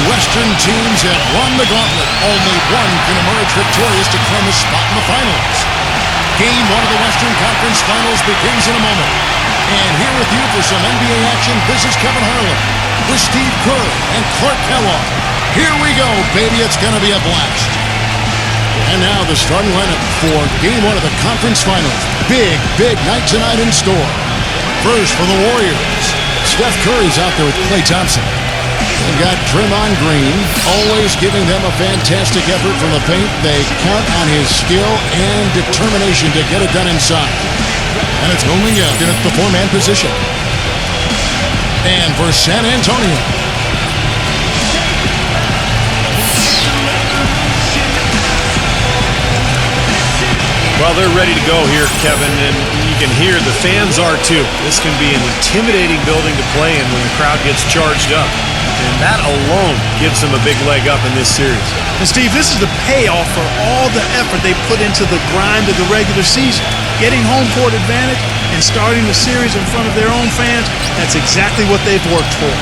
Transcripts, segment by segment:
Western teams have run the gauntlet. Only one can emerge victorious to claim a spot in the finals. Game 1 of the Western Conference Finals begins in a moment. And here with you for some NBA action, this is Kevin Harlan with Steve Kerr and Clark Kellogg. Here we go, baby. It's going to be a blast. And now the starting lineup for Game 1 of the Conference Finals. Big night tonight in store. First for the Warriors, Steph Curry's out there with Klay Thompson. They've got Draymond Green, always giving them a fantastic effort from the paint. They count on his skill and determination to get it done inside. And it's only in at the four-man position. And for San Antonio, well, they're ready to go here, Kevin, and you can hear the fans are too. This can be an intimidating building to play in when the crowd gets charged up. And that alone gives them a big leg up in this series. And Steve, this is the payoff for all the effort they put into the grind of the regular season. Getting home court advantage and starting the series in front of their own fans, that's exactly what they've worked for.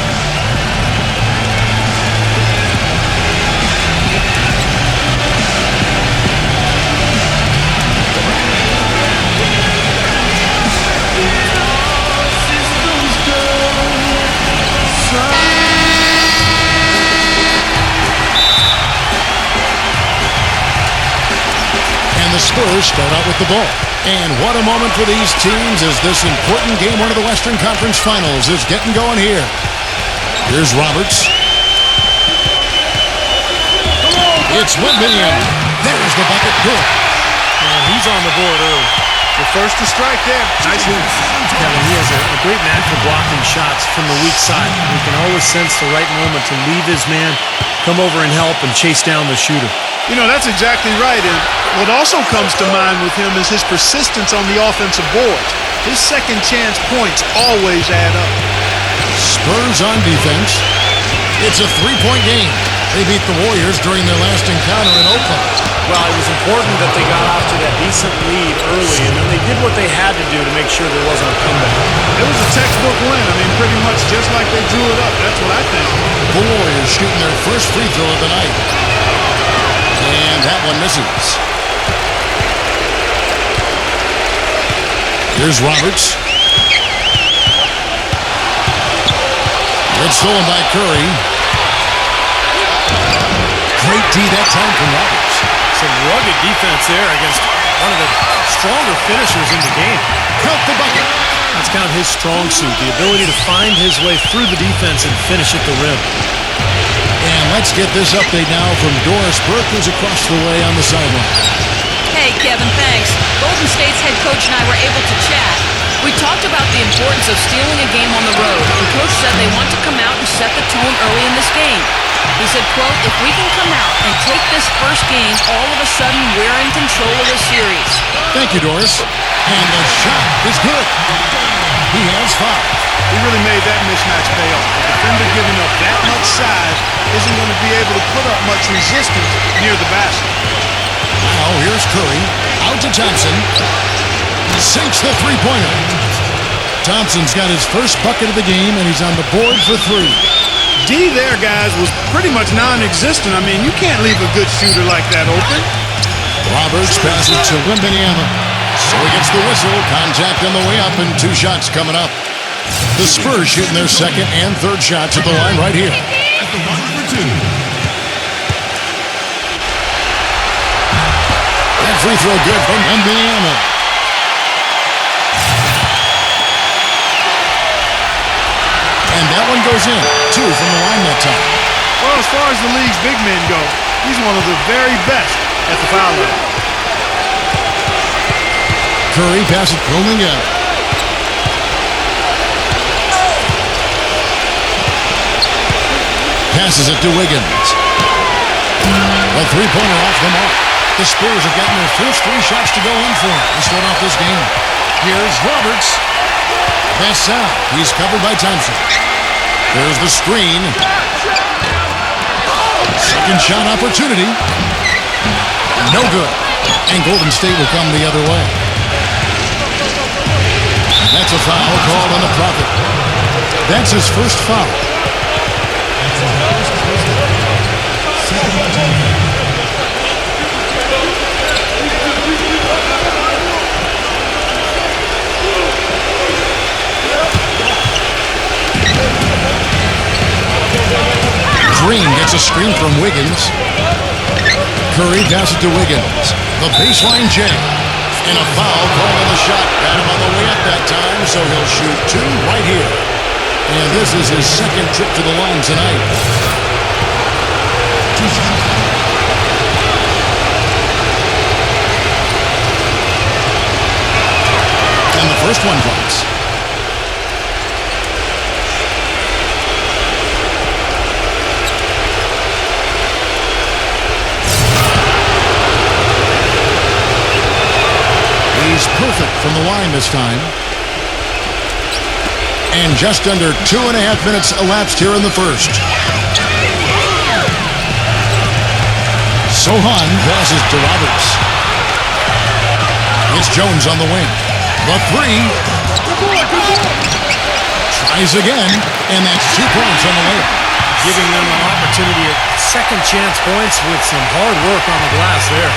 The Spurs start out with the ball. And what a moment for these teams as this important Game 1 of the Western Conference Finals is getting going here. Here's Roberts. It's Wembanyama. There's the bucket. Good. And he's on the board early. The first to strike there. Nice move. Kevin, he has a great knack for blocking shots from the weak side. He can always sense the right moment to leave his man, come over and help, and chase down the shooter. You know, that's exactly right. And what also comes to mind with him is his persistence on the offensive boards. His second chance points always add up. Spurs on defense. It's a three-point game. They beat the Warriors during their last encounter in Oakland. Well, it was important that they got off to that decent lead early, and then they did what they had to do to make sure there wasn't a comeback. It was a textbook win. I mean, pretty much just like they drew it up. That's what I think. The Warriors shooting their first free throw of the night. And that one misses. Here's Roberts. It's stolen by Curry. Great D that time from Roberts. Some rugged defense there against one of the stronger finishers in the game. Count the bucket. Let's count his strong suit, the ability to find his way through the defense and finish at the rim. And let's get this update now from Doris Burke, who's across the way on the sideline. Hey, Kevin, thanks. Golden State's head coach and I were able to chat. We talked about the importance of stealing a game on the road, and Coach said they want to come out and set the tone early in this game. He said, quote, if we can come out and take this first game, all of a sudden we're in control of the series. Thank you, Doris. And the shot is good. He has 5. He really made that mismatch pay off. The defender giving up that much size isn't going to be able to put up much resistance near the basket. Now here's Curry. Out to Thompson. Sinks the three-pointer. Thompson's got his first bucket of the game, and he's on the board for 3. D there, guys, was pretty much non-existent. I mean, you can't leave a good shooter like that open. Roberts passes to Wembanyama. So he gets the whistle. Contact on the way up, and 2 shots coming up. The Spurs shooting their second and third shots at the line right here. At the line for 2. That free throw good from Wembanyama. And that one goes in. 2 from the line that time. Well, as far as the league's big men go, he's one of the very best at the foul line. Curry passes rolling out. Passes it to Wiggins. A three-pointer off the mark. The Spurs have gotten their first 3 shots to go in for him to start off this game. Here's Roberts. Pass out. He's covered by Thompson. There's the screen. Second shot opportunity. No good. And Golden State will come the other way. And that's a foul called on the Prophet. That's his first foul. Green gets a screen from Wiggins. Curry passes to Wiggins. The baseline J. And a foul called on the shot. Got him on the way up that time, so he'll shoot 2 right here. And this is his second trip to the line tonight. And the first one drops. He's perfect from the line this time. And just under 2.5 minutes elapsed here in the first. Sohan passes to Roberts. It's Jones on the wing. The 3. Tries again, and that's 2 points on the layup. Giving them an opportunity at second chance points with some hard work on the glass there.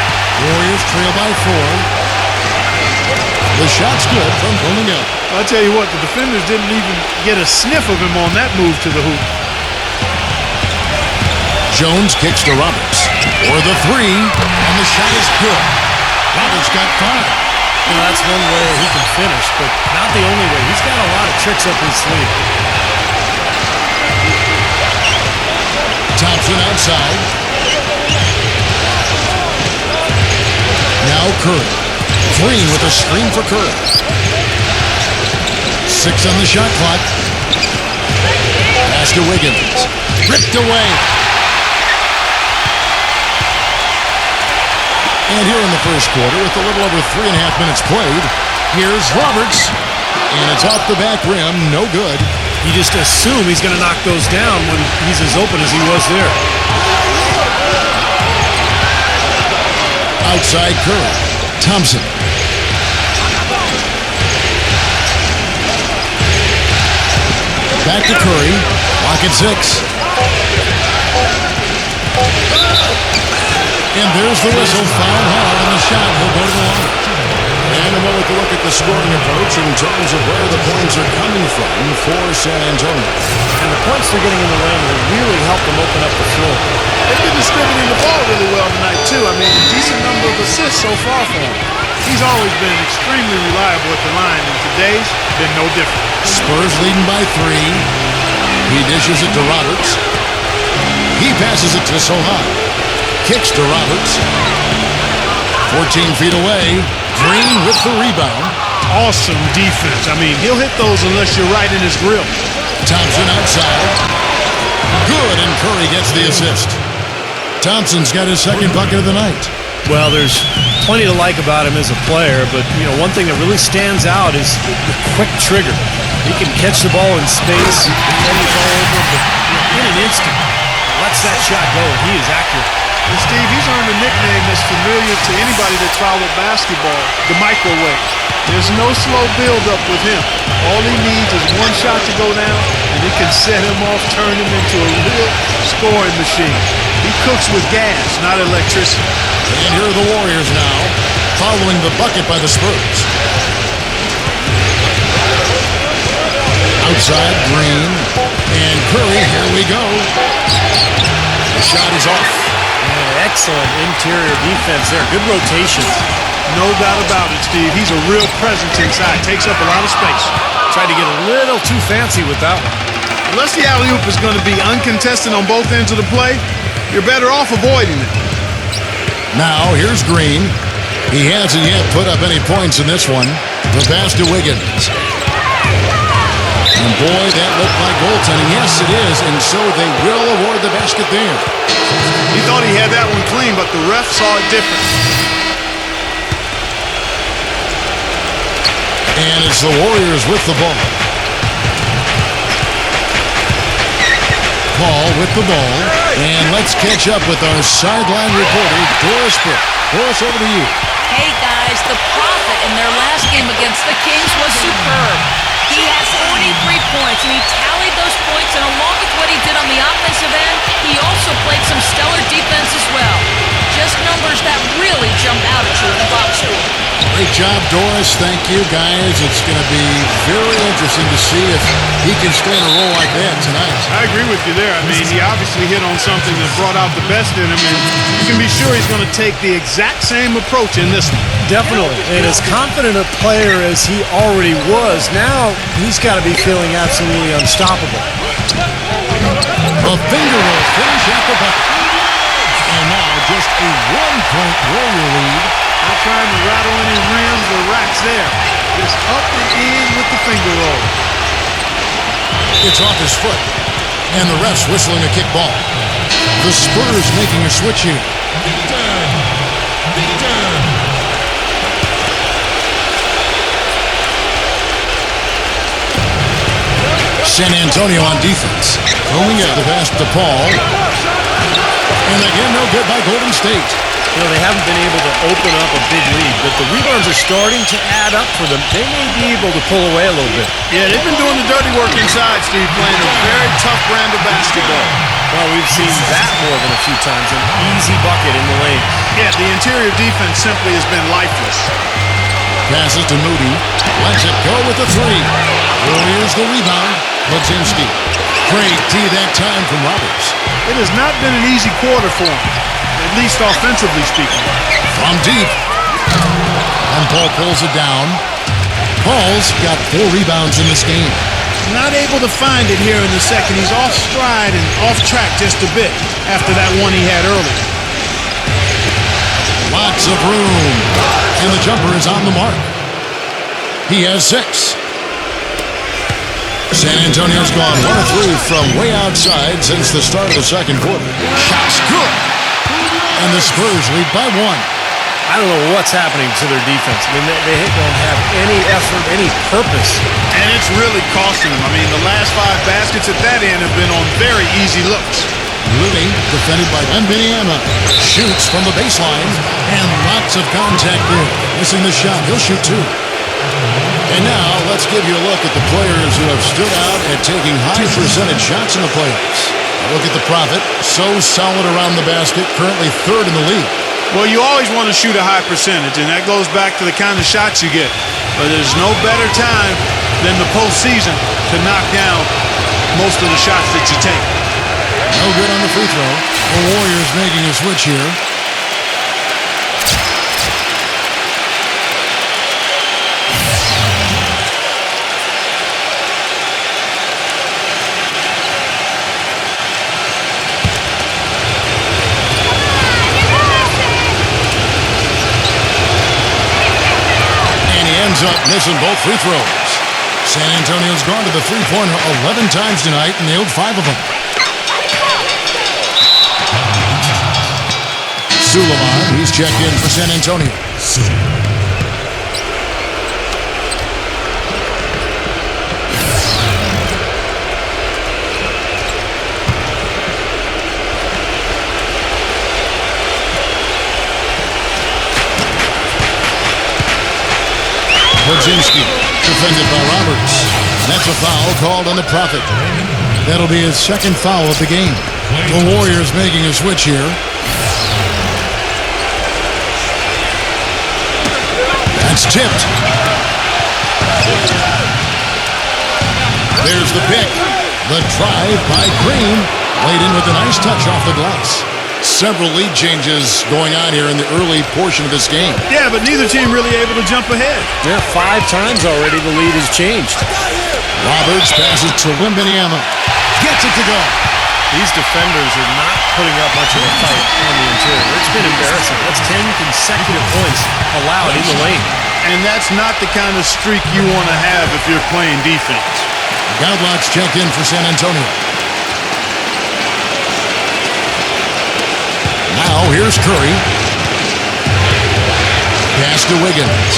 Warriors trail by 4. The shot's good from Omel. I'll tell you what, the defenders didn't even get a sniff of him on that move to the hoop. Jones kicks to Roberts. For the 3, and the shot is good. Roberts got 5. That's one way he can finish, but not the only way. He's got a lot of tricks up his sleeve. Thompson outside. Now Curry. Green with a screen for Curry. 6 on the shot clock. Pass to Wiggins. Ripped away. And here in the first quarter, with a little over 3.5 minutes played, here's Roberts. And it's off the back rim, no good. You just assume he's going to knock those down when he's as open as he was there. Outside Curry. Thompson. Back to Curry. Lock at 6. And there's the whistle. Foul hard on the shot. He'll go to the line. And a moment to look at the scoring approach in terms of where the points are coming from for San Antonio. And the points they're getting in the lane will really help them open up the floor. They've been distributing the ball really well tonight, too. I mean, a decent number of assists so far for him. He's always been extremely reliable at the line, and today's been no different. Spurs leading by 3. He dishes it to Roberts. He passes it to Sohan. Kicks to Roberts. 14 feet away. Green with the rebound. Awesome defense. I mean, he'll hit those unless you're right in his grill. Thompson outside. Good, and Curry gets the assist. Thompson's got his second bucket of the night. Well, there's plenty to like about him as a player, but one thing that really stands out is the quick trigger. He can catch the ball in space, defenders all over, but in an instant, lets that shot go, and he is accurate. And Steve, he's earned a nickname that's familiar to anybody that followed basketball, the microwave. There's no slow build-up with him. All he needs is one shot to go down, and it can set him off, turn him into a real scoring machine. He cooks with gas, not electricity. And here are the Warriors now, following the bucket by the Spurs. Outside, Green, and Curry, here we go. The shot is off. Excellent interior defense there. Good rotations. No doubt about it, Steve. He's a real presence inside. Takes up a lot of space. Tried to get a little too fancy with that one. Unless the alley-oop is going to be uncontested on both ends of the play, you're better off avoiding it. Now, here's Green. He hasn't yet put up any points in this one. The pass to Wiggins. And boy, that looked like goaltending. Yes, it is, and so they will award the basket there. He thought he had that one clean, but the ref saw it different. And it's the Warriors with the ball. Paul with the ball. And let's catch up with our sideline reporter, Doris Burke. Doris, over to you. Hey, guys, the Prophet in their last game against the Kings was superb. He had 43 points, and he tallied those points, and along with what he did on the offensive end, he also played some stellar defense as well. Just numbers that really jump out at you in the box score. Great job, Doris. Thank you, guys. It's going to be very interesting to see if he can stay in a role like that tonight. I agree with you there. I mean, he obviously hit on something that brought out the best in him, and you can be sure he's going to take the exact same approach in this one. Definitely. And as confident a player as he already was, now he's got to be feeling absolutely unstoppable. A finger roll finish at the bucket. And now just a 1-point Warrior lead. Not trying to rattle any rims or racks there. Just up and in with the finger roll. It's off his foot. And the ref's whistling a kick ball. The Spurs making a switch here. San Antonio on defense. Throwing at the pass to Paul. And again, no good by Golden State. You know, they haven't been able to open up a big lead, but the rebounds are starting to add up for them. They may be able to pull away a little bit. Yeah, they've been doing the dirty work inside, Steve, playing a very tough brand of basketball. Well, we've seen that more than a few times. An easy bucket in the lane. Yeah, the interior defense simply has been lifeless. Passes to Moody. Lets it go with the three. Warriors the rebound. Latinski. Great D that time from Roberts. It has not been an easy quarter for him, at least offensively speaking. From deep. And Paul pulls it down. Paul's got 4 rebounds in this game. Not able to find it here in the second. He's off stride and off track just a bit after that one he had earlier. Lots of room. And the jumper is on the mark. He has 6. San Antonio's gone 1 of 3 from way outside since the start of the second quarter. Shot's good. And the Spurs lead by 1. I don't know what's happening to their defense. I mean, they don't have any effort, any purpose. And it's really costing them. I mean, the last 5 baskets at that end have been on very easy looks. Looney, defended by Wembanyama, shoots from the baseline, and lots of contact there. Missing the shot. He'll shoot 2. And now, let's give you a look at the players who have stood out at taking high percentage shots in the playoffs. Look at the Prophet, so solid around the basket, currently 3rd in the league. Well, you always want to shoot a high percentage, and that goes back to the kind of shots you get. But there's no better time than the postseason to knock down most of the shots that you take. No good on the free throw. The Warriors making a switch here. Ends up missing both free throws. San Antonio's gone to the three-pointer 11 times tonight and nailed 5 of them. Suleiman, he's checked in for San Antonio. Budzinski, defended by Roberts. That's a foul called on the Prophet. That'll be his 2nd foul of the game. The Warriors making a switch here. That's tipped. There's the pick. The drive by Green. Laid in with a nice touch off the glass. Several lead changes going on here in the early portion of this game. Yeah, but neither team really able to jump ahead. Yeah, 5 times already the lead has changed. Roberts passes to Wembanyama. Gets it to go. These defenders are not putting up much of a fight on the interior. It's been embarrassing. That's 10 consecutive points allowed in the lane. And that's not the kind of streak you want to have if you're playing defense. Godlock's checked in for San Antonio. Now here's Curry. Pass to Wiggins.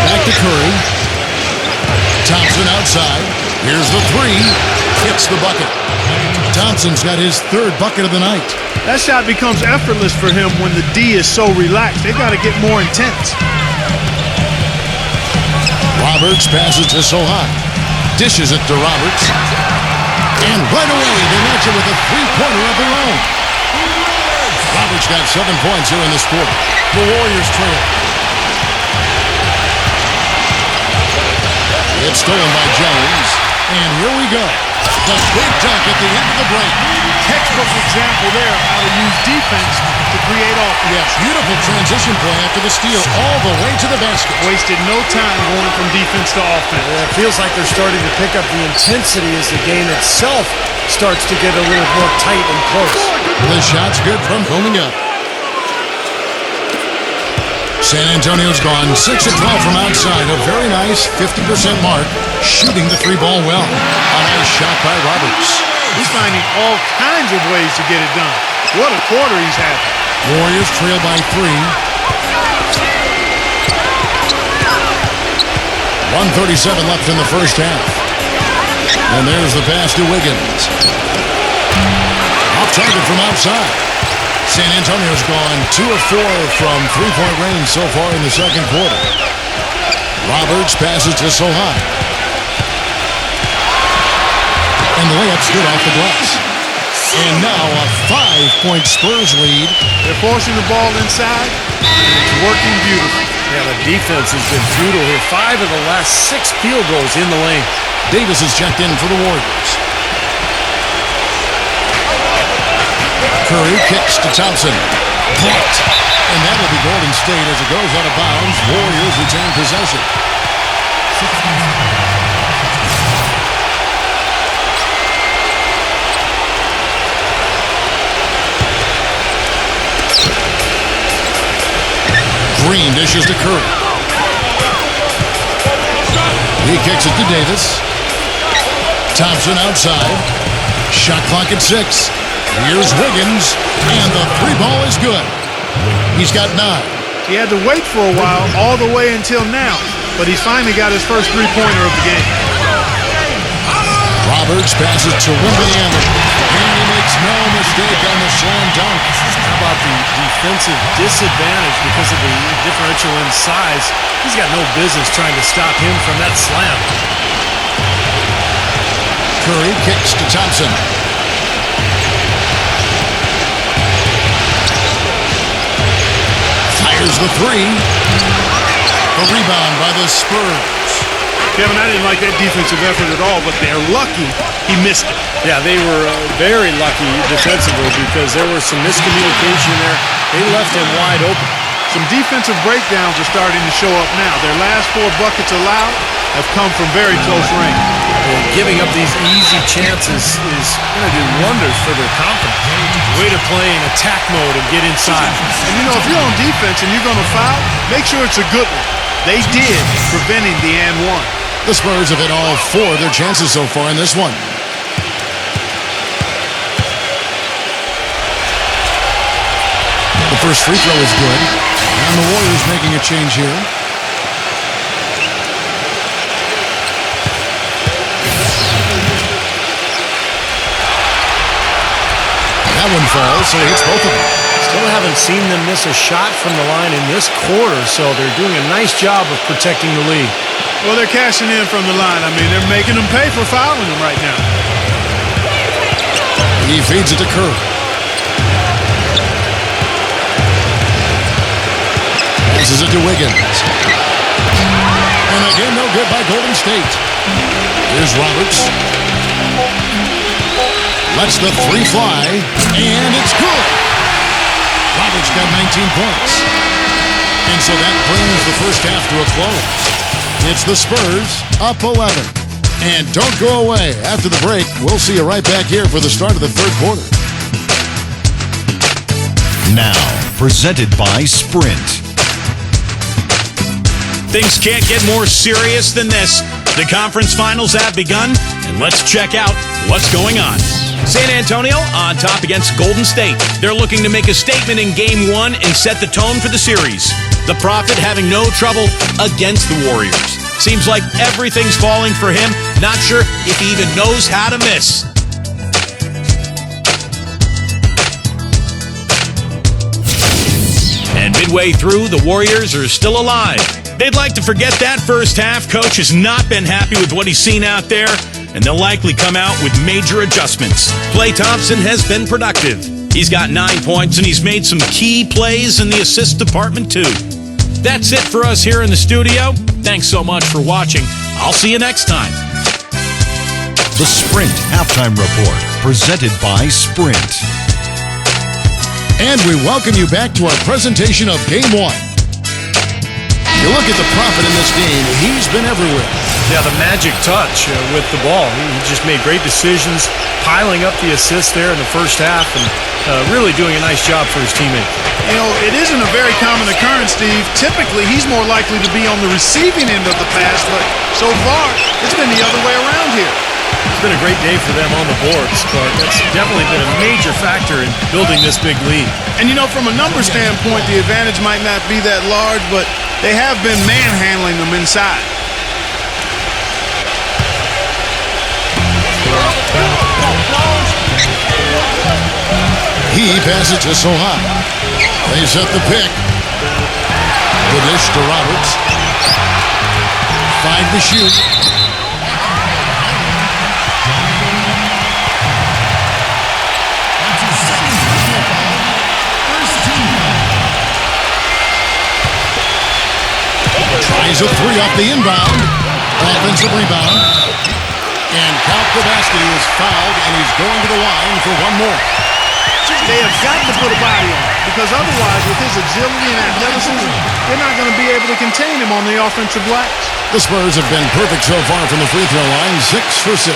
Back to Curry. Thompson outside. Here's the 3. Hits the bucket. Thompson's got his 3rd bucket of the night. That shot becomes effortless for him when the D is so relaxed. They got to get more intense. Roberts passes to Sohan. Dishes it to Roberts. And right away, they match it with a 3-pointer of their own. Roberts got 7 points here in this quarter. The Warriors trail. It's stolen by Jones. And here we go. The big dunk at the end of the break. Textbook example there of how to use defense to create offense. Yes, beautiful transition play after the steal all the way to the basket. Wasted no time going from defense to offense. Yeah, it feels like they're starting to pick up the intensity as the game itself starts to get a little more tight and close. The shot's good from homing up. San Antonio's gone 6 of 12 from outside. A very nice 50% mark, shooting the free ball well. A nice shot by Roberts. He's finding all kinds of ways to get it done. What a quarter he's having. Warriors trail by 3. 1:37 left in the first half. And there's the pass to Wiggins. Off target from outside. San Antonio's gone 2 of 4 from three-point range so far in the second quarter. Roberts passes to Sohan. And the layup's good off the glass. And now a 5-point Spurs lead. They're forcing the ball inside, and it's working beautifully. Yeah, the defense has been brutal here. 5 of the last 6 field goals in the lane. Davis is checked in for the Warriors. Curry kicks to Thompson. Blocked. And that'll be Golden State as it goes out of bounds. Warriors retain possession. Green dishes to Curry. He kicks it to Davis. Thompson outside. Shot clock at 6. Here's Wiggins, and the three ball is good. He's got 9. He had to wait for a while, all the way until now, but he's finally got his first three-pointer of the game. Roberts passes to Wembanyama, and he makes no mistake on the slam dunk. How about the defensive disadvantage because of the differential in size? He's got no business trying to stop him from that slam. Curry kicks to Thompson. Fires the 3. A rebound by the Spurs. Kevin, I didn't like that defensive effort at all, but they're lucky he missed it. Yeah, they were very lucky defensively because there was some miscommunication there. They left him wide open. Some defensive breakdowns are starting to show up now. Their last 4 buckets allowed have come from very close range. And giving up these easy chances is going to do wonders for their confidence. Way to play in attack mode and get inside. And you know, if you're on defense and you're going to foul, make sure it's a good one. They did, preventing the and one. The Spurs have hit all 4 of their chances so far in this one. The first free throw is good. And the Warriors making a change here. That one falls, so he hits both of them. Still haven't seen them miss a shot from the line in this quarter, so they're doing a nice job of protecting the lead. Well, they're cashing in from the line. I mean, they're making them pay for fouling them right now. He feeds it to Curry. Passes it to Wiggins. And again, no good by Golden State. Here's Roberts. Lets the 3 fly, and it's good. Roberts got 19 points. And so that brings the first half to a close. It's the Spurs up 11. And don't go away. After the break, we'll see you right back here for the start of the third quarter. Now, presented by Sprint. Things can't get more serious than this. The conference finals have begun, and let's check out what's going on. San Antonio on top against Golden State. They're looking to make a statement in Game 1 and set the tone for the series. The Prophet having no trouble against the Warriors. Seems like everything's falling for him. Not sure if he even knows how to miss. And midway through, the Warriors are still alive. They'd like to forget that first half. Coach has not been happy with what he's seen out there, and they'll likely come out with major adjustments. Klay Thompson has been productive. He's got 9 points, and he's made some key plays in the assist department, too. That's it for us here in the studio. Thanks so much for watching. I'll see you next time. The Sprint Halftime Report, presented by Sprint. And we welcome you back to our presentation of Game 1. You look at the prophet in this game, he's been everywhere. Yeah, the magic touch with the ball. He just made great decisions, piling up the assists there in the first half, and really doing a nice job for his teammates. You know, it isn't a very common occurrence, Steve. Typically, he's more likely to be on the receiving end of the pass, but so far, it's been the other way around here. It's been a great day for them on the boards, Clark. That's definitely been a major factor in building this big lead. And you know, from a number standpoint, the advantage might not be that large, but they have been manhandling them inside. He passes to Sohan. They set the pick. The dish to Roberts. 5 to shoot. Tries a 3 off the inbound. Offensive rebound. And Count Kowalski is fouled, and he's going to the line for one more. They have got to put a body on him, because otherwise, with his agility and athleticism, they're not going to be able to contain him on the offensive glass. The Spurs have been perfect so far from the free throw line, 6 for 6.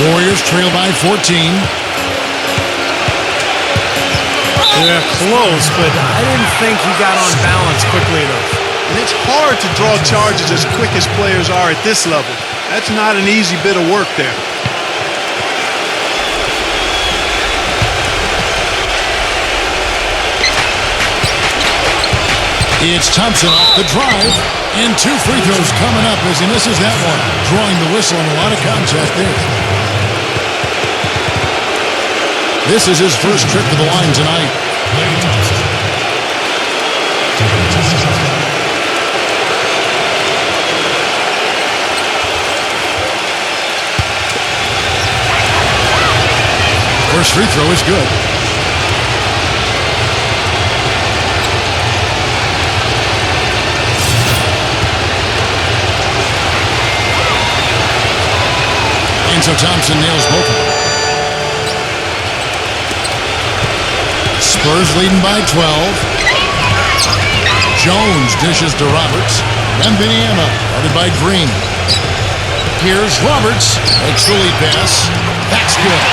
Warriors trail by 14. Yeah, close, but I didn't think he got on balance quickly enough. And it's hard to draw charges as quick as players are at this level. That's not an easy bit of work there. It's Thompson off the drive, and 2 free throws coming up as he misses that one, drawing the whistle on a lot of contact there. This is his first trip to the line tonight. First free throw is good. And so Thompson nails both of them. Spurs leading by 12. Jones dishes to Roberts. Wembanyama guarded by Green. Here's Roberts. Makes the lead pass. That's good.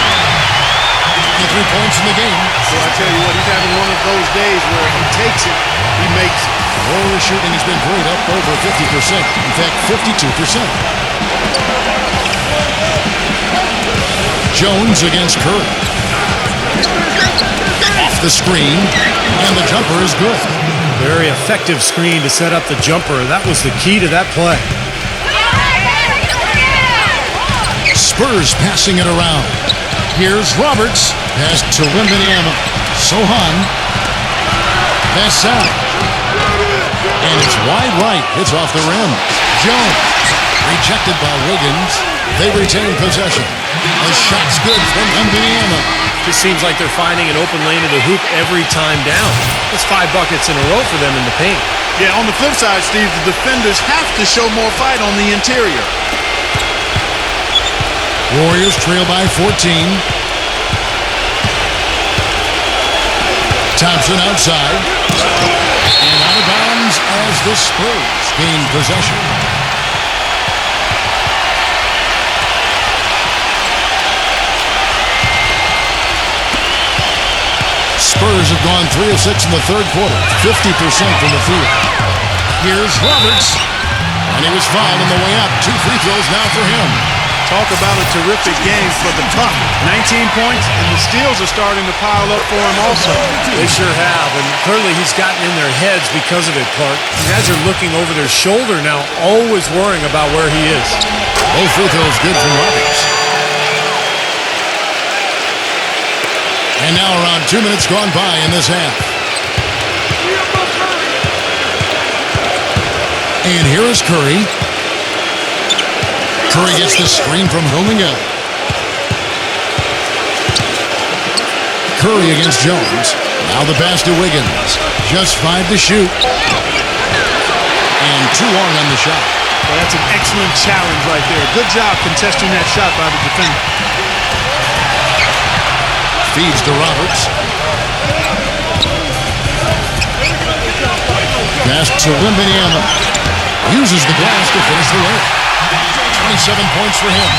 The 3 points in the game. So I tell you what, he's having one of those days where he takes it, he makes it. Warriors shooting has been great, up over 50%. In fact, 52%. Jones against Curry. Off the screen, and the jumper is good. Very effective screen to set up the jumper. That was the key to that play. Spurs passing it around. Here's Roberts. Pass to Wembanyama. Sohan. Pass out. And it's wide right. It's off the rim. Jones. Rejected by Wiggins. They retain possession. A shot's good from Wembanyama. Just seems like they're finding an open lane to the hoop every time down. That's 5 buckets in a row for them in the paint. Yeah, on the flip side, Steve, the defenders have to show more fight on the interior. Warriors trail by 14. Thompson outside. And out of bounds as the Spurs gain possession. Spurs have gone 3 of 6 in the third quarter, 50% from the field. Here's Roberts, and he was fouled on the way up. 2 free throws now for him. Talk about a terrific game for the Buck. 19 points, and the steals are starting to pile up for him also. They sure have, and clearly he's gotten in their heads because of it, Clark. You guys are looking over their shoulder now, always worrying about where he is. Both free throws good from Roberts. And now around 2 minutes gone by in this half. And here is Curry. Curry gets the screen from Hillingham. Curry against Jones. Now the pass to Wiggins. Just 5 to shoot. And too long on the shot. Well, that's an excellent challenge right there. Good job contesting that shot by the defender. Feeds to Roberts. Pass to Wembanyama. Uses the glass to finish the layup. 27 points for him.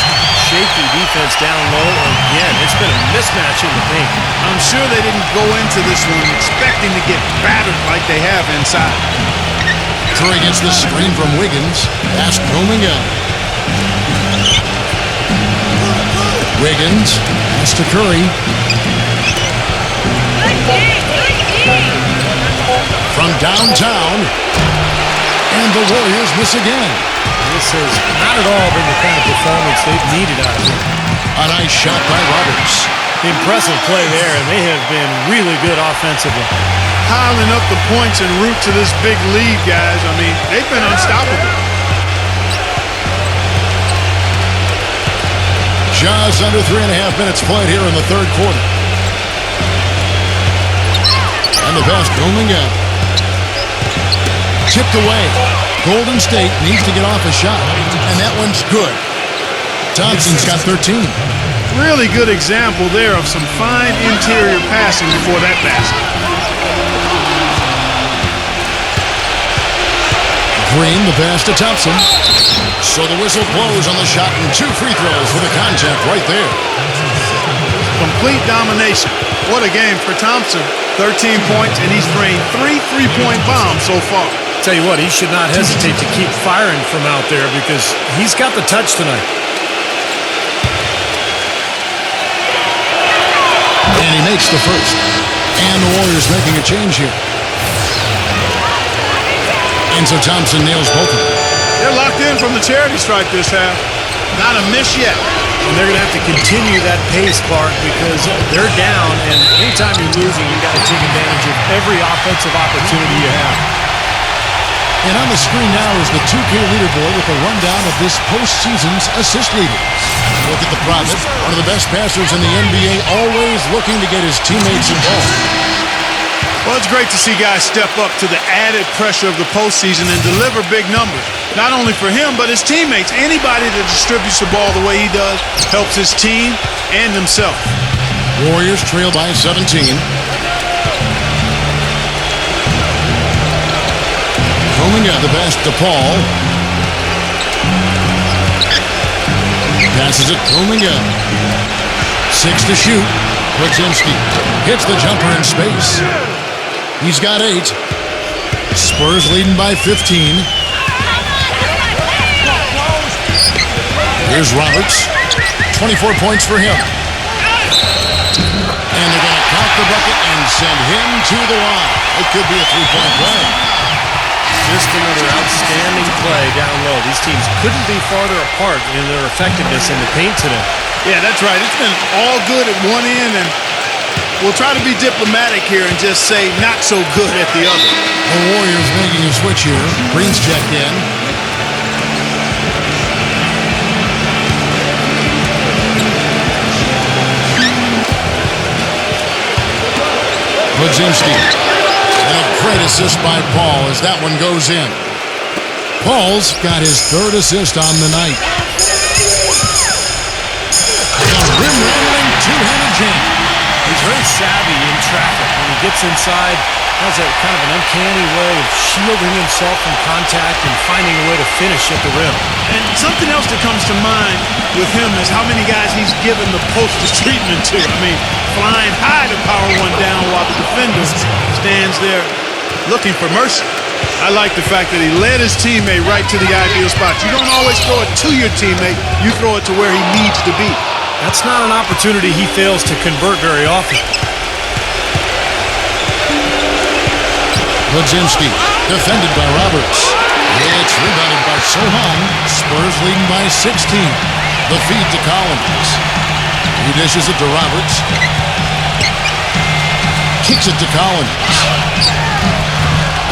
Shaky defense down low again. It's been a mismatch in the paint. I'm sure they didn't go into this one expecting to get battered like they have inside. Curry gets the screen from Wiggins. Pass Kuminga. Wiggins. Pass to Curry. From downtown. And the Warriors miss again. This has not at all been the kind of performance they've needed out of here. A nice shot by Roberts. Impressive play there, and they have been really good offensively. Piling up the points en route to this big lead, guys. I mean, they've been unstoppable. Just under 3.5 minutes played here in the third quarter. And the pass going again. Chipped away. Golden State needs to get off a shot, and that one's good. Thompson's got 13. Really good example there of some fine interior passing before that basket. Green, the pass to Thompson. So the whistle blows on the shot, and 2 free throws with a contact right there. Complete domination. What a game for Thompson. 13 points, and he's drained 3 3-point bombs so far. Tell you what, he should not hesitate to keep firing from out there because he's got the touch tonight. And he makes the first. And the Warriors making a change here. And so Thompson nails both of them. They're locked in from the charity stripe this half. Not a miss yet. And they're going to have to continue that pace, Clark, because they're down, and anytime you're losing, you've got to take advantage of every offensive opportunity you have. And on the screen now is the 2K leaderboard with a rundown of this postseason's assist leaders. Look at the prophet, one of the best passers in the NBA, always looking to get his teammates involved. Well, it's great to see guys step up to the added pressure of the postseason and deliver big numbers. Not only for him, but his teammates. Anybody that distributes the ball the way he does helps his team and himself. Warriors trail by 17. Coming up, the pass to Paul. Passes it, Kuminga. 6 to shoot. Kuzminski hits the jumper in space. He's got 8. Spurs leading by 15. Here's Roberts. 24 points for him. And they're going to count the bucket and send him to the line. It could be a 3-point play. Just another outstanding play down low. These teams couldn't be farther apart in their effectiveness in the paint today. Yeah, that's right. It's been all good at one end, and we'll try to be diplomatic here and just say not so good at the other. The Warriors making a switch here. Green's checked in. Kuzminski. And a great assist by Paul as that one goes in. Paul's got his 3rd assist on the night. The rim-rattling two-handed jam. He's very savvy in traffic. When he gets inside, has a kind of an uncanny way of shielding himself from contact and finding a way to finish at the rim. And something else that comes to mind with him is how many guys he's given the posters treatment to. I mean, flying high to power one down while the defender stands there looking for mercy. I like the fact that he led his teammate right to the ideal spot. You don't always throw it to your teammate. You throw it to where he needs to be. That's not an opportunity he fails to convert very often. Kuzminski, defended by Roberts. It's rebounded by Sohan. Spurs leading by 16. The feed to Collins. He dishes it to Roberts. Kicks it to Collins.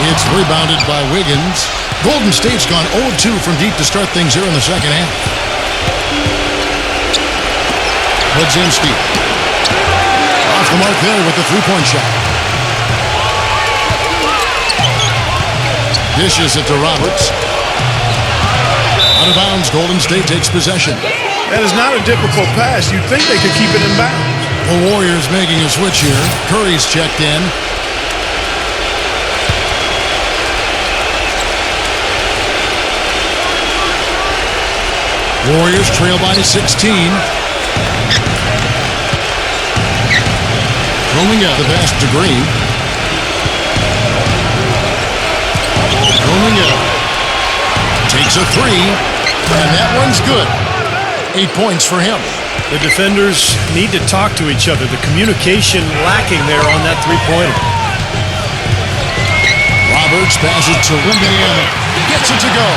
It's rebounded by Wiggins. Golden State's gone 0-2 from deep to start things here in the second half. Kuzminski. Off the mark there with the three-point shot. Dishes it to Roberts. Out of bounds, Golden State takes possession. That is not a difficult pass. You'd think they could keep it in bounds. The Warriors making a switch here. Curry's checked in. Warriors trail by 16. Rolling up the pass to Green. Rolling up. Takes a three. And that one's good. 8 points for him. The defenders need to talk to each other. The communication lacking there on that three-pointer. Roberts passes to Wembanyama. Gets it to go.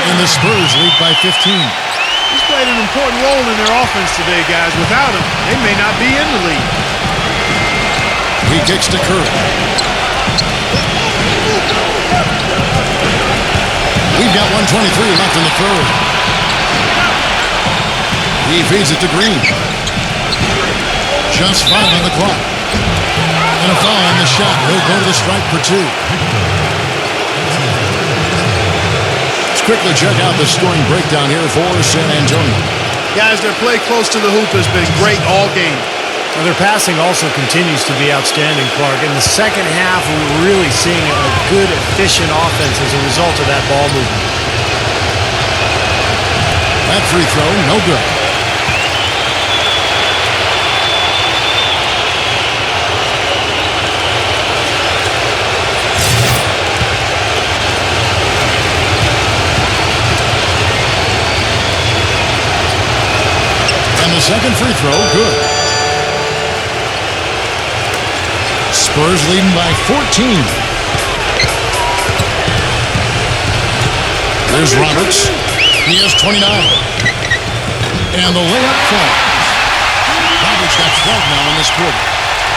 And the Spurs lead by 15. He's played an important role in their offense today, guys. Without him, they may not be in the lead. He kicks to Curry. We've got 1:23 left in the third. He feeds it to Green. Just 5 on the clock. And a foul on the shot. He'll go to the strike for 2. Let's quickly check out the scoring breakdown here for San Antonio. Guys, their play close to the hoop has been great all game. Well, their passing also continues to be outstanding, Clark. In the second half, we're really seeing a good, efficient offense as a result of that ball movement. That free throw, no good. And the second free throw, good. Spurs leading by 14. There's Roberts. He has 29. And the layup falls. Roberts got 12 now in this quarter.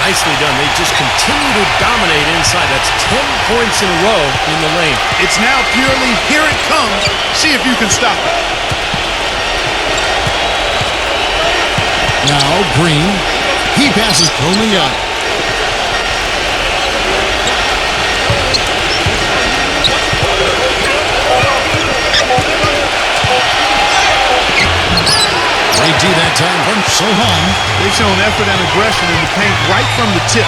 Nicely done. They just continue to dominate inside. That's 10 points in a row in the lane. It's now purely, here it comes. See if you can stop it. Now Green. He passes Coleman out. They do that time from Sohan. They've shown effort and aggression in the paint right from the tip.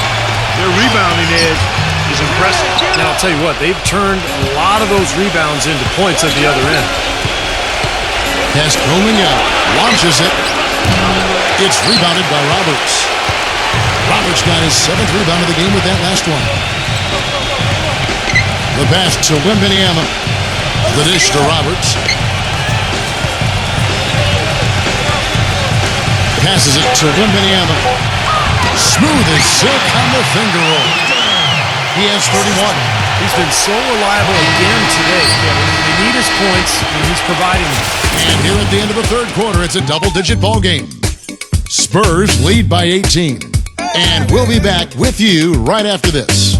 Their rebounding edge is impressive. Now, I'll tell you what, they've turned a lot of those rebounds into points at the other end. Pass Coleman out. Launches it. It's rebounded by Roberts. Roberts got his 7th rebound of the game with that last one. The pass to Wembanyama. The dish to Roberts. Passes it to Wembanyama. Smooth as silk on the finger roll. He has 31. He's been so reliable again today, Kevin. They need his points, and he's providing them. And here at the end of the third quarter, it's a double-digit ball game. Spurs lead by 18. And we'll be back with you right after this.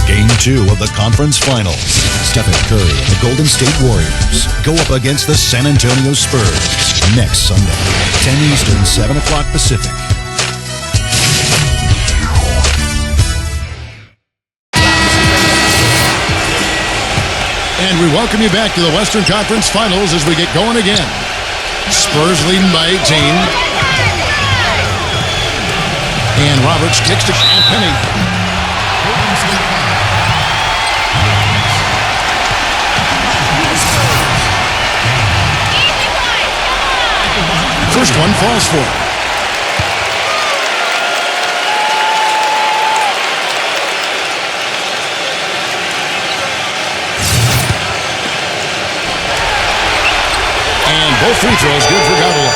Game 2 of the conference finals. Stephen Curry and the Golden State Warriors go up against the San Antonio Spurs next Sunday, 10 Eastern, 7 o'clock Pacific. And we welcome you back to the Western Conference Finals as we get going again. Spurs leading by 18. And Roberts kicks to Penny. First one falls for him. And both free throws good for Gavila.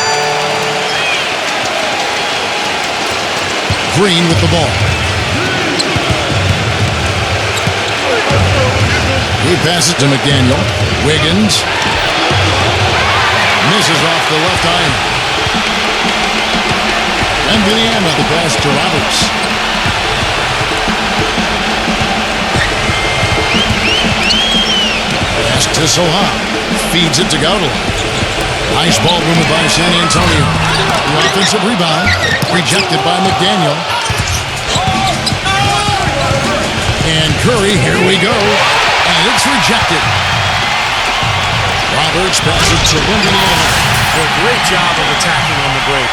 Green with the ball. He passes to McDaniel. Wiggins. Misses off the left iron. And Vanilla, the pass to Roberts. Pass to Soha. Feeds it to Gautel. Nice ball movement by San Antonio. The offensive rebound. Rejected by McDaniel. And Curry, here we go. And it's rejected. Roberts passes to Vanilla. A great job of attacking on the break.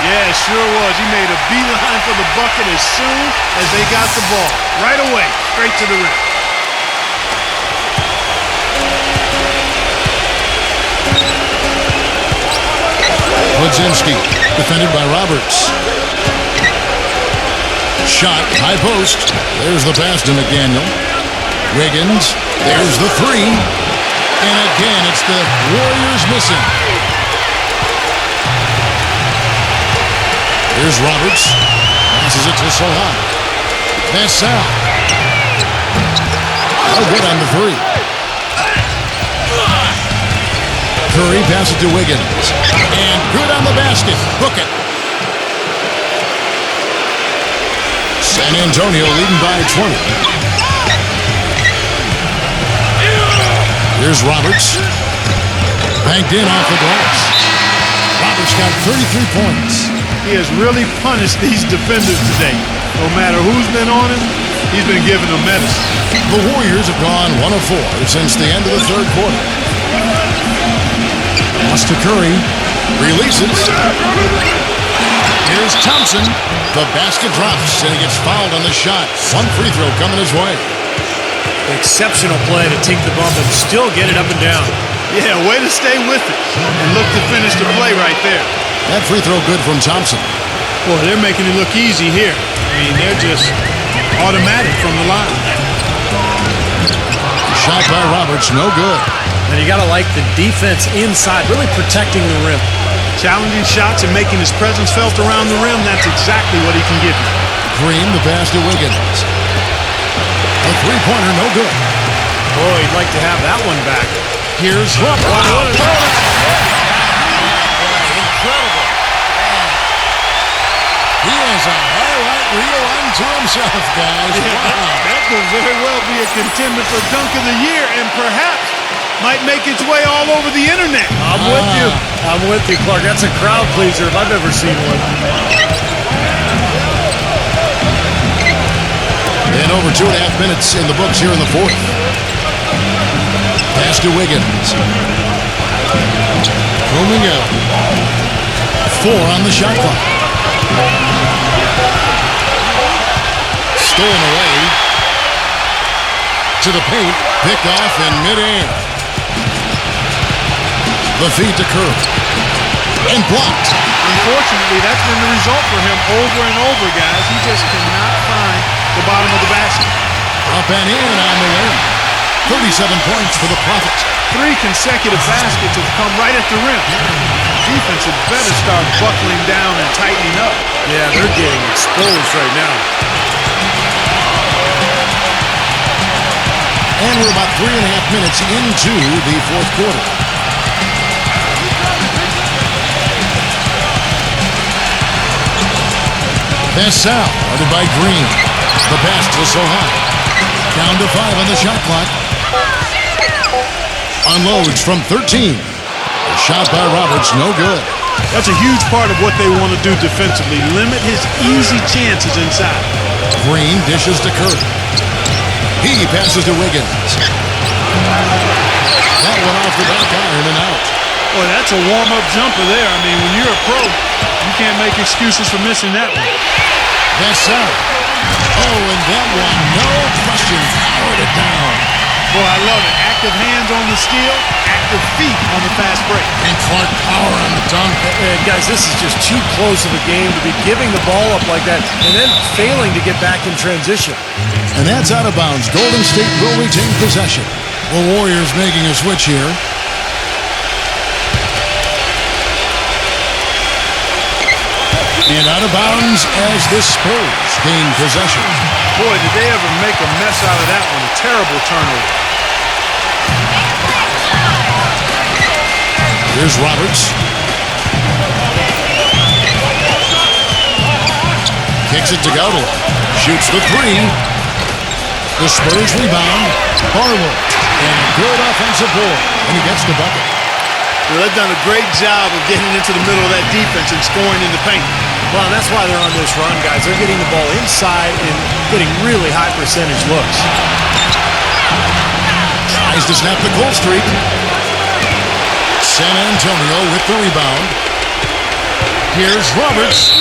Yeah, it sure was. He made a beeline for the bucket as soon as they got the ball. Right away, straight to the rim. Wadzinski, defended by Roberts. Shot, high post. There's the pass to McDaniel. Wiggins, there's the three. And again, it's the Warriors missing. Here's Roberts. Passes it to Soha. Vassell. Oh, good on the three. Curry passes to Wiggins. And good on the basket. Book it. San Antonio leading by 20. Here's Roberts. Banked in off the glass. Roberts got 33 points. He has really punished these defenders today. No matter who's been on him, he's been giving them medicine. The Warriors have gone 1 of 4 since the end of the third quarter. Pass to Curry. Releases. Here's Thompson. The basket drops, and he gets fouled on the shot. One free throw coming his way. Exceptional play to take the bump and still get it up and down. Yeah, way to stay with it and look to finish the play right there. That free throw good from Thompson. Boy, they're making it look easy here. I mean, they're just automatic from the line. Shot by Roberts, no good. And you got to like the defense inside, really protecting the rim. Challenging shots and making his presence felt around the rim, that's exactly what he can give you. Green, the pass to Wiggins. A three-pointer, no good. Boy, he'd like to have that one back. Here's Roberts. Wow. Incredible. He has a highlight reel unto himself, guys. Wow. That could very well be a contender for Dunk of the Year and perhaps might make its way all over the internet. I'm with you. I'm with you, Clark. That's a crowd pleaser if I've ever seen one. And over 2.5 minutes in the books here in the fourth. Pass to Wiggins. Roaming out. 4 on the shot clock. Stolen away. To the paint. Picked off in midair. The feed to Curry. And blocked. Unfortunately, that's been the result for him over and over, guys. He just cannot find the bottom of the basket. Up and in on the win. 37 points for the Prophet. 3 consecutive baskets have come right at the rim. Defense had better start buckling down and tightening up. Yeah, they're getting exposed right now. And we're about 3.5 minutes into the fourth quarter. Vassell, guarded by Green. The pass to Soha. Down to 5 on the shot clock. Unloads from 13. A shot by Roberts, no good. That's a huge part of what they want to do defensively. Limit his easy chances inside. Green dishes to Curry. He passes to Wiggins. That one off the back iron and out. Boy, that's a warm-up jumper there. I mean, when you're a pro, you can't make excuses for missing that one. Vassell. Oh, and that one, no question, powered it down. Boy, I love it. Active hands on the steal, active feet on the fast break. And Clark power on the dunk. And guys, this is just too close of a game to be giving the ball up like that and then failing to get back in transition. And that's out of bounds. Golden State will retain possession. The Warriors making a switch here. And out of bounds as the Spurs gain possession. Boy, did they ever make a mess out of that one. A terrible turnover. Here's Roberts. Kicks it to Gautel. Shoots the three. The Spurs rebound. Barlow. And a good offensive board. And he gets the bucket. Well, they've done a great job of getting into the middle of that defense and scoring in the paint. Well, and that's why they're on this run, guys. They're getting the ball inside and getting really high percentage looks. Tries to snap the cold streak. San Antonio with the rebound. Here's Roberts.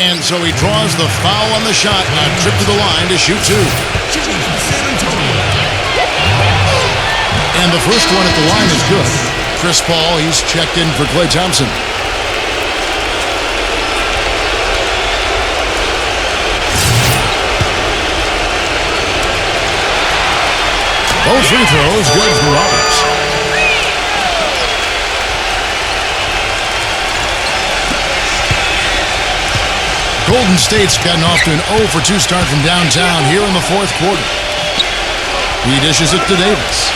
And so he draws the foul on the shot. A trip to the line to shoot two. And the first one at the line is good. Chris Paul, he's checked in for Klay Thompson. Both free throws good for Roberts. Golden State's gotten off to an 0 for 2 start from downtown here in the fourth quarter. He dishes it to Davis.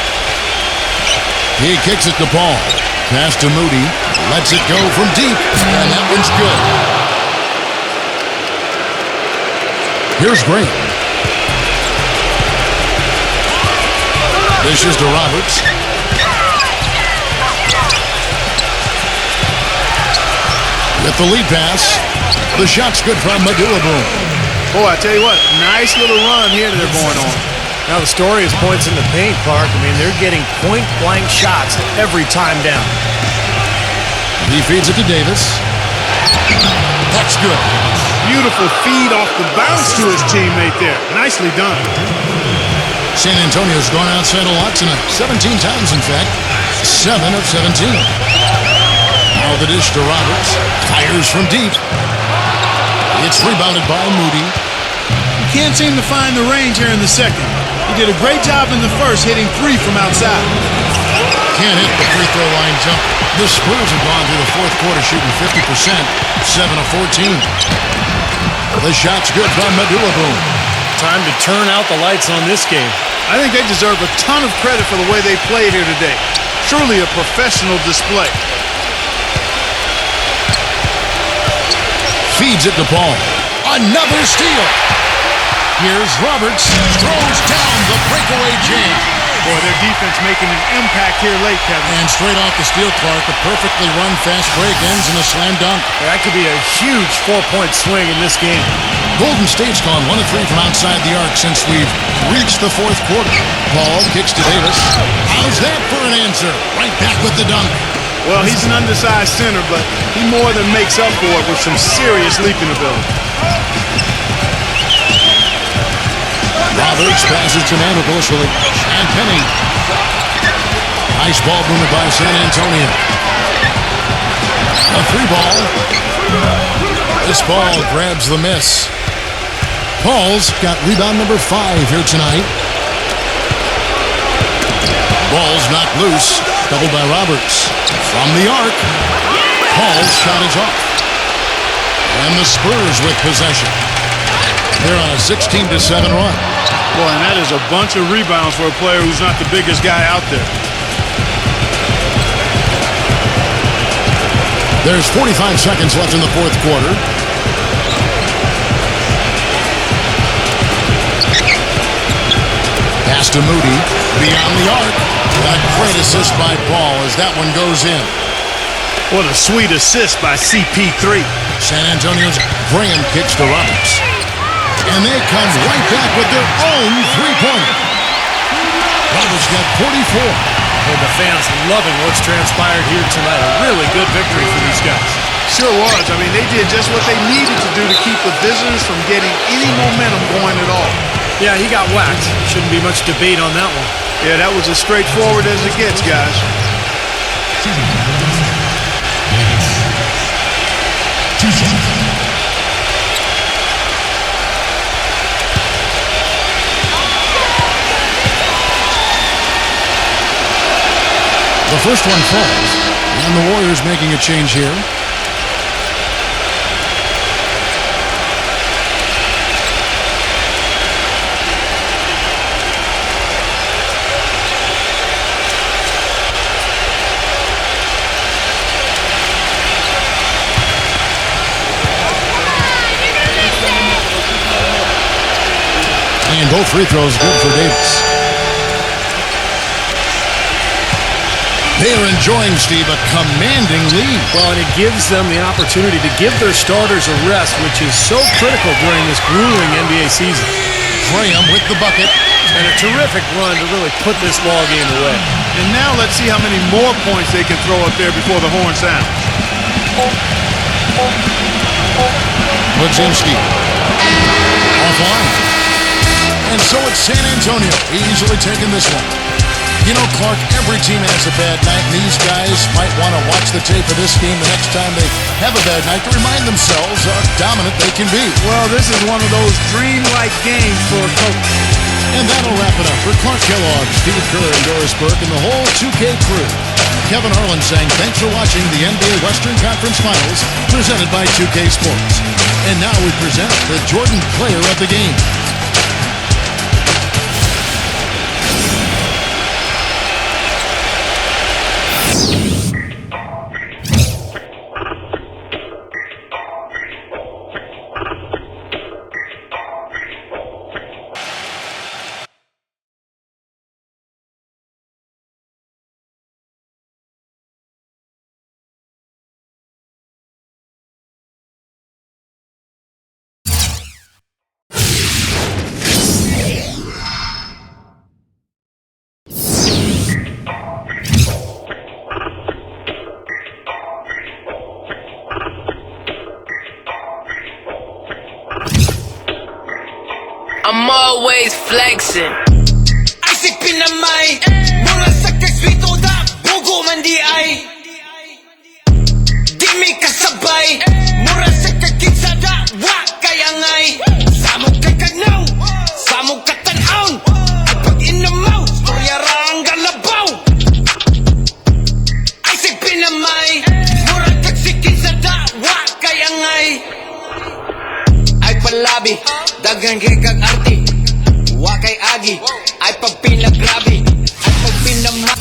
He kicks it to Paul. Pass to Moody. Lets it go from deep. And that one's good. Here's Green. Dishes to Roberts. With the lead pass. The shot's good from Medevenx. Boy, I tell you what, nice little run here that they're going on. Now the story is points in the paint, Clark. I mean, they're getting point-blank shots every time down. He feeds it to Davis. That's good. Beautiful feed off the bounce to his teammate there. Nicely done. San Antonio's gone outside a lot tonight. 17 times, in fact. 7 of 17. Now the dish to Roberts. Fires from deep. It's rebounded by Moody. You can't seem to find the range here in the second. He did a great job in the first, hitting 3 from outside. Can't hit the free throw line jump. The Spurs have gone through the fourth quarter shooting 50%, 7 of 14. The shot's good from Medevenx. Time to turn out the lights on this game. I think they deserve a ton of credit for the way they played here today. Truly a professional display. Feeds it to Paul. Another steal. Here's Roberts. Throws down the breakaway jam. Boy, their defense making an impact here late, Kevin. And straight off the steal, Clark, a perfectly run fast break ends in a slam dunk. That could be a huge 4-point swing in this game. Golden State's gone 1 of 3 from outside the arc since we've reached the fourth quarter. Paul kicks to Davis. How's that for an answer? Right back with the dunk. Well, he's an undersized center, but he more than makes up for it with some serious leaping ability. Roberts passes to Medevenx. And Penny. Nice ball movement by San Antonio. A 3-ball. This ball grabs the miss. Paul's got rebound number 5 here tonight. Ball's knocked loose. Doubled by Roberts. From the arc. Paul's shot is off. And the Spurs with possession. They're on a 16-7 run. Boy, and that is a bunch of rebounds for a player who's not the biggest guy out there. There's 45 seconds left in the fourth quarter. Pass to Moody. Beyond the arc. A great assist by Paul as that one goes in. What a sweet assist by CP3. San Antonio's Graham kicks to Roberts. And they come right back with their own three-pointer. Roberts got 44. And the fans loving what's transpired here tonight. A really good victory for these guys. Sure was. I mean, they did just what they needed to do to keep the visitors from getting any momentum going at all. Yeah, he got whacked. Shouldn't be much debate on that one. Yeah, that was as straightforward as it gets, guys. The first one falls, and the Warriors making a change here. Both free throws good for Davis. They are enjoying, Steve, a commanding lead. Well, and it gives them the opportunity to give their starters a rest, which is so critical during this grueling NBA season. Graham with the bucket. And a terrific run to really put this ball game away. And now let's see how many more points they can throw up there before the horn sounds. Wadzinski. Offline. And so it's San Antonio easily taking this one. You know, Clark, every team has a bad night, and these guys might want to watch the tape of this game the next time they have a bad night to remind themselves how dominant they can be. Well, this is one of those dream-like games for a coach. And that'll wrap it up for Clark Kellogg, Steve Kerr, and Doris Burke, and the whole 2K crew. Kevin Harlan saying thanks for watching the NBA Western Conference Finals presented by 2K Sports. And now we present the Jordan Player of the Game. I'm always flexing. Isaac pinamay, mula sa kaswito da, bugo man di ay. Di mi kasabay, mura sa kakitsa da, wak kaya ngay. Samog kakagnaw, samog katanaw, pag inamaw, storyara ang galabaw. Isaac pinamay, mura kaksikitsa da, wak kaya ngay. Ay palabi, dagang kikag arti, wakay agi, ay pagpinagrabi, ay pagpinama.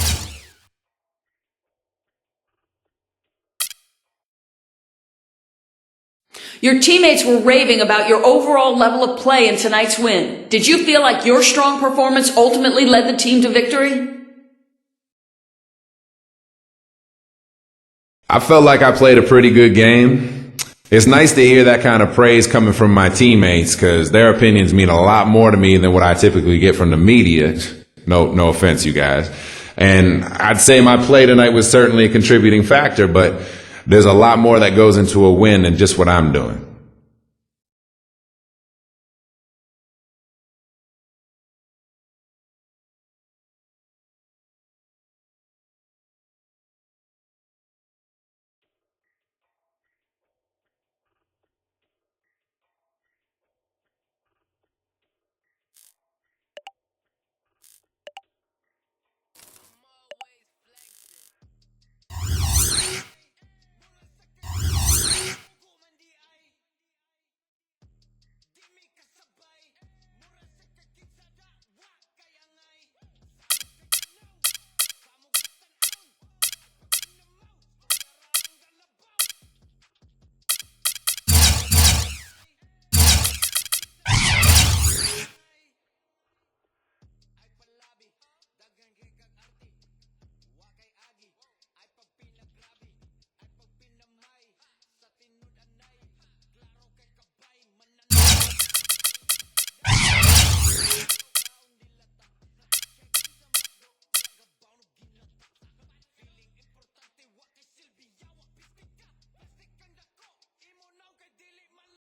Your teammates were raving about your overall level of play in tonight's win. Did you feel like your strong performance ultimately led the team to victory? I felt like I played a pretty good game. It's nice to hear that kind of praise coming from my teammates because their opinions mean a lot more to me than what I typically get from the media. No offense, you guys. And I'd say my play tonight was certainly a contributing factor, but there's a lot more that goes into a win than just what I'm doing.